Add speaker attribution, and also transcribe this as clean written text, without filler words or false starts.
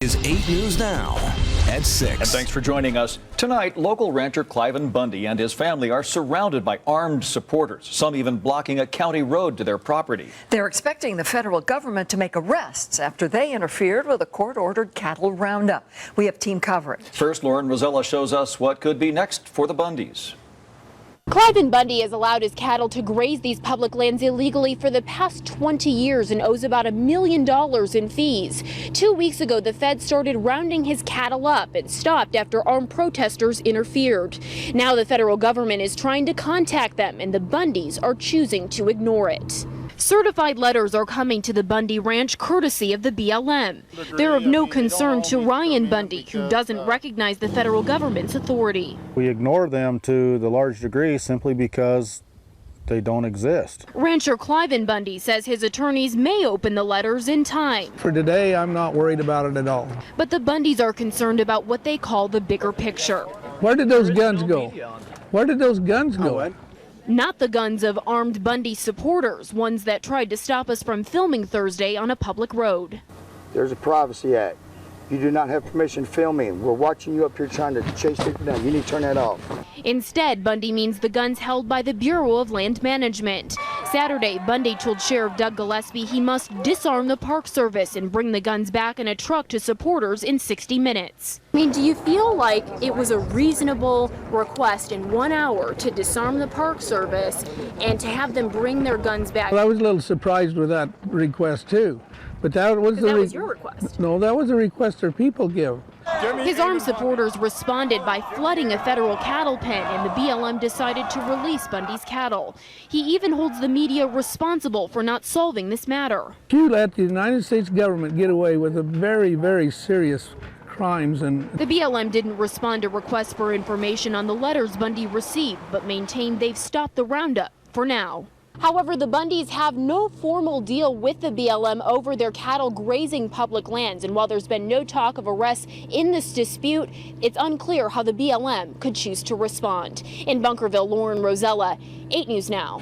Speaker 1: Is 8 News Now at 6.
Speaker 2: And thanks for joining us. Tonight, local rancher Clive Bundy and his family are surrounded by armed supporters, some even blocking a county road to their property.
Speaker 3: They're expecting the federal government to make arrests after they interfered with a court-ordered cattle roundup. We have team coverage.
Speaker 2: First, Lauren Rosella shows us what could be next for the Bundys.
Speaker 4: Clive Bundy has allowed his cattle to graze these public lands illegally for the past 20 years and owes about $1 million in fees. 2 weeks ago, the feds started rounding his cattle up and stopped after armed protesters interfered. Now the federal government is trying to contact them, and the Bundys are choosing to ignore it. Certified letters are coming to the Bundy Ranch courtesy of the BLM. They're of no concern to Ryan Bundy, who doesn't recognize the federal government's authority.
Speaker 5: We ignore them to the large degree simply because they don't exist.
Speaker 4: Rancher Clive Bundy says his attorneys may open the letters in time.
Speaker 6: For today, I'm not worried about it at all.
Speaker 4: But the Bundys are concerned about what they call the bigger picture.
Speaker 6: Where did those guns go? Where did those guns go?
Speaker 4: Not the guns of armed Bundy supporters, ones that tried to stop us from filming Thursday on a public road.
Speaker 7: There's a Privacy Act. You do not have permission to film me. We're watching you up here trying to chase people down. You need to turn that off.
Speaker 4: Instead, Bundy means the guns held by the Bureau of Land Management. Saturday, Bundy told Sheriff Doug Gillespie he must disarm the Park Service and bring the guns back in a truck to supporters in 60 minutes. I mean, do you feel like it was a reasonable request in 1 hour to disarm the Park Service and to have them bring their guns back?
Speaker 6: Well, I was a little surprised with that request too. But that was
Speaker 4: your request.
Speaker 6: No, that was a request our people give.
Speaker 4: His armed supporters responded by flooding a federal cattle pen, and the BLM decided to release Bundy's cattle. He even holds the media responsible for not solving this matter.
Speaker 6: You let the United States government get away with a very, very serious crimes. And
Speaker 4: the BLM didn't respond to requests for information on the letters Bundy received, but maintained they've stopped the roundup for now. However, the Bundys have no formal deal with the BLM over their cattle grazing public lands, and while there's been no talk of arrests in this dispute, it's unclear how the BLM could choose to respond. In Bunkerville, Lauren Rosella, 8 News Now.